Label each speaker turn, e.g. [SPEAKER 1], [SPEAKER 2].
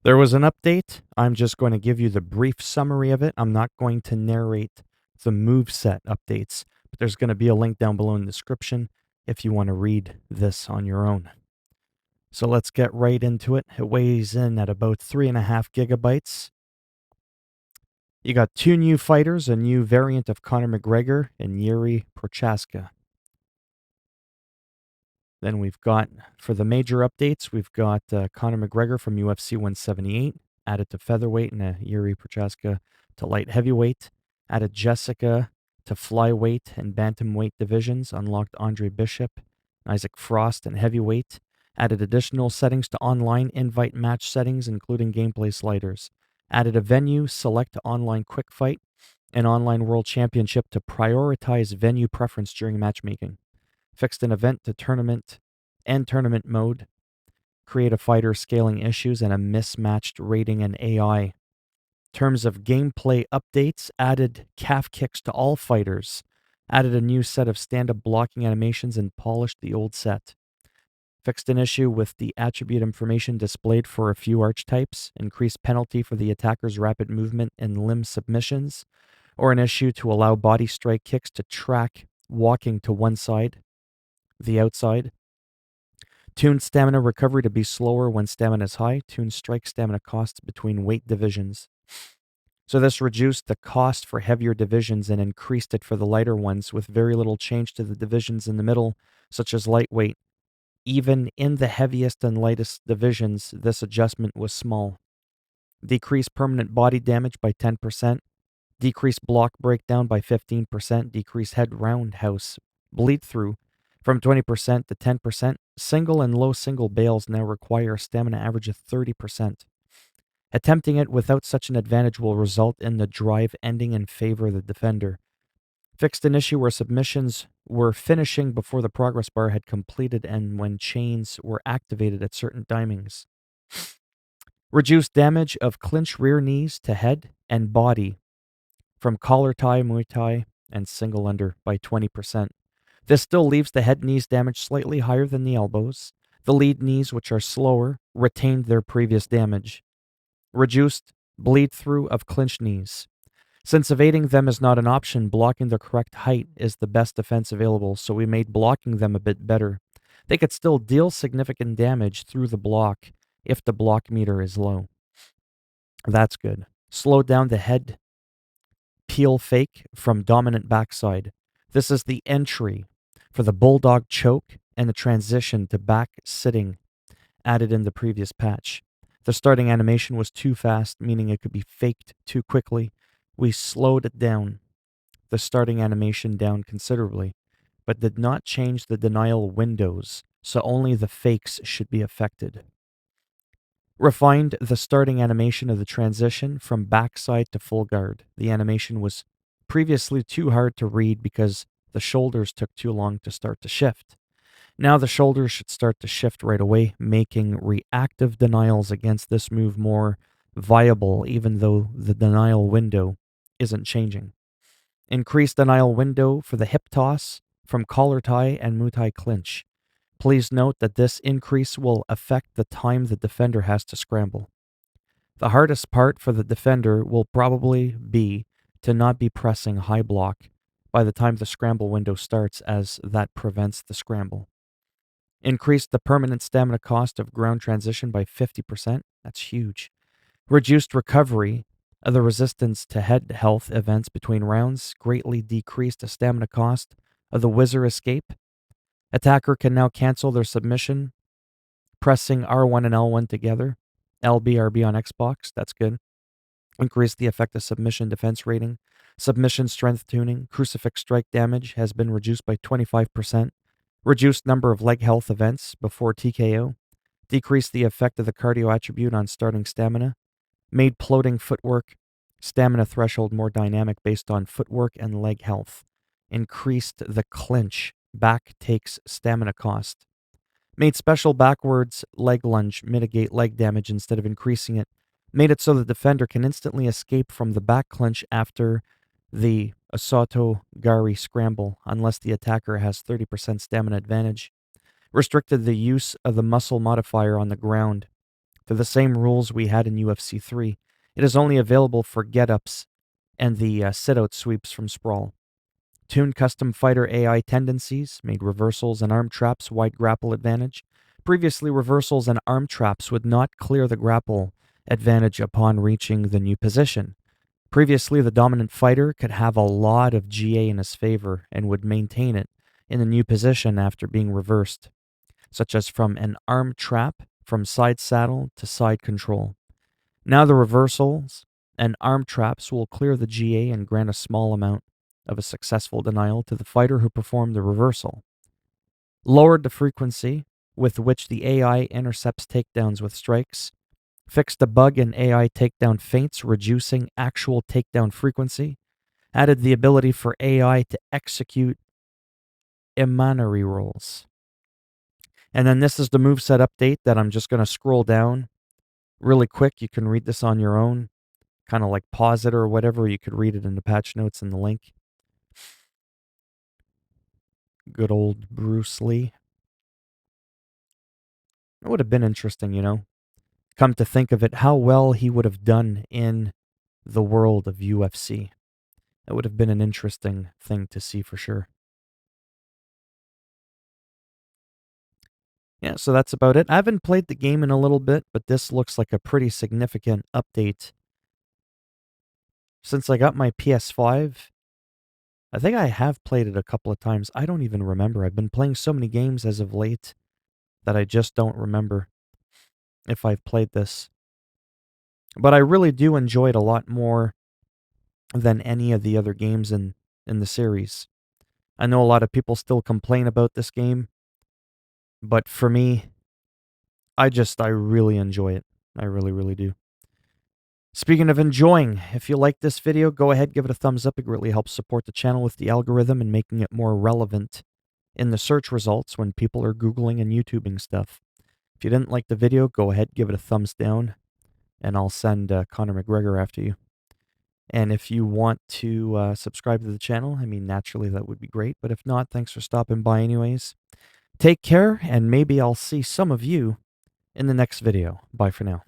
[SPEAKER 1] There was an update. I'm just going to give you the brief summary of it. I'm not going to narrate the moveset updates, but there's going to be a link down below in the description if you want to read this on your own. So let's get right into it. It weighs in at about 3.5 gigabytes. You got 2 new fighters, a new variant of Conor McGregor and Yuri Prochaska. Then we've got, for the major updates, we've got Conor McGregor from UFC 178, added to featherweight, and Yuri Prochaska to light heavyweight. Added Jessica to flyweight and bantamweight divisions, unlocked Andre Bishop, Isaac Frost in heavyweight. Added additional settings to online invite match settings, including gameplay sliders. Added a venue, select online quick fight, and online world championship to prioritize venue preference during matchmaking. Fixed an event to tournament and tournament mode, create a fighter scaling issues and a mismatched rating and AI. Terms of gameplay updates, added calf kicks to all fighters, added a new set of stand-up blocking animations and polished the old set. Fixed an issue with the attribute information displayed for a few archetypes, increased penalty for the attacker's rapid movement and limb submissions, or an issue to allow body strike kicks to track walking to one side, the outside. Tuned stamina recovery to be slower when stamina is high. Tuned strike stamina costs between weight divisions. So this reduced the cost for heavier divisions and increased it for the lighter ones with very little change to the divisions in the middle, such as lightweight. Even in the heaviest and lightest divisions, this adjustment was small. Decreased permanent body damage by 10%. Decreased block breakdown by 15%. Decreased head roundhouse bleed through from 20% to 10%. Single and low single bales now require a stamina average of 30%. Attempting it without such an advantage will result in the drive ending in favor of the defender. Fixed an issue where submissions were finishing before the progress bar had completed and when chains were activated at certain timings. Reduced damage of clinch rear knees to head and body from collar tie, Muay Thai, and single under by 20%. This still leaves the head knees damage slightly higher than the elbows. The lead knees, which are slower, retained their previous damage. Reduced bleed through of clinch knees. Since evading them is not an option, blocking the correct height is the best defense available, so we made blocking them a bit better. They could still deal significant damage through the block if the block meter is low. That's good. Slow down the head peel fake from dominant backside. This is the entry for the bulldog choke and the transition to back sitting added in the previous patch. The starting animation was too fast, meaning it could be faked too quickly. We slowed it down, the starting animation down considerably, but did not change the denial windows, so only the fakes should be affected. Refined the starting animation of the transition from backside to full guard. The animation was previously too hard to read because the shoulders took too long to start to shift. Now the shoulders should start to shift right away, making reactive denials against this move more viable, even though the denial window isn't changing. Increased denial window for the hip toss from collar tie and Muay Thai clinch. Please note that this increase will affect the time the defender has to scramble. The hardest part for the defender will probably be to not be pressing high block by the time the scramble window starts, as that prevents the scramble. Increased the permanent stamina cost of ground transition by 50%. That's huge. Reduced recovery of the resistance to head health events between rounds. Greatly decreased the stamina cost of the whizzer escape. Attacker can now cancel their submission, pressing R1 and L1 together. LB, on Xbox. That's good. Increase the effective submission defense rating. Submission strength tuning. Crucifix strike damage has been reduced by 25%. Reduced number of leg health events before TKO. Decreased the effect of the cardio attribute on starting stamina. Made floating footwork stamina threshold more dynamic based on footwork and leg health. Increased the clinch back takes stamina cost. Made special backwards leg lunge mitigate leg damage instead of increasing it. Made it so the defender can instantly escape from the back clinch after the Asato Gari scramble unless the attacker has 30% stamina advantage. Restricted the use of the muscle modifier on the ground to the same rules we had in UFC 3. It is only available for get-ups and the sit-out sweeps from Sprawl. Tuned custom fighter AI tendencies made reversals and arm traps wide grapple advantage. Previously, reversals and arm traps would not clear the grapple advantage upon reaching the new position. Previously, the dominant fighter could have a lot of GA in his favor and would maintain it in the new position after being reversed, such as from an arm trap from side saddle to side control. Now the reversals and arm traps will clear the GA and grant a small amount of a successful denial to the fighter who performed the reversal. Lowered the frequency with which the AI intercepts takedowns with strikes. Fixed a bug in AI takedown feints, reducing actual takedown frequency. Added the ability for AI to execute Imanari rolls. And then this is the moveset update that I'm just going to scroll down really quick. You can read this on your own, kind of like pause it or whatever. You could read it in the patch notes in the link. Good old Bruce Lee. It would have been interesting, you know. Come to think of it, how well he would have done in the world of UFC. That would have been an interesting thing to see for sure. Yeah, so that's about it. I haven't played the game in a little bit, but this looks like a pretty significant update. Since I got my PS5, I think I have played it a couple of times. I don't even remember. I've been playing so many games as of late that I just don't remember if I've played this. But I really do enjoy it a lot more than any of the other games in the series. I know a lot of people still complain about this game, but for me, I really enjoy it. I really, really do. Speaking of enjoying, if you like this video, go ahead, give it a thumbs up. It greatly helps support the channel with the algorithm and making it more relevant in the search results when people are Googling and YouTubing stuff. If you didn't like the video, go ahead, give it a thumbs down, and I'll send Conor McGregor after you. And if you want to subscribe to the channel, I mean, naturally that would be great. But if not, thanks for stopping by anyways. Take care, and maybe I'll see some of you in the next video. Bye for now.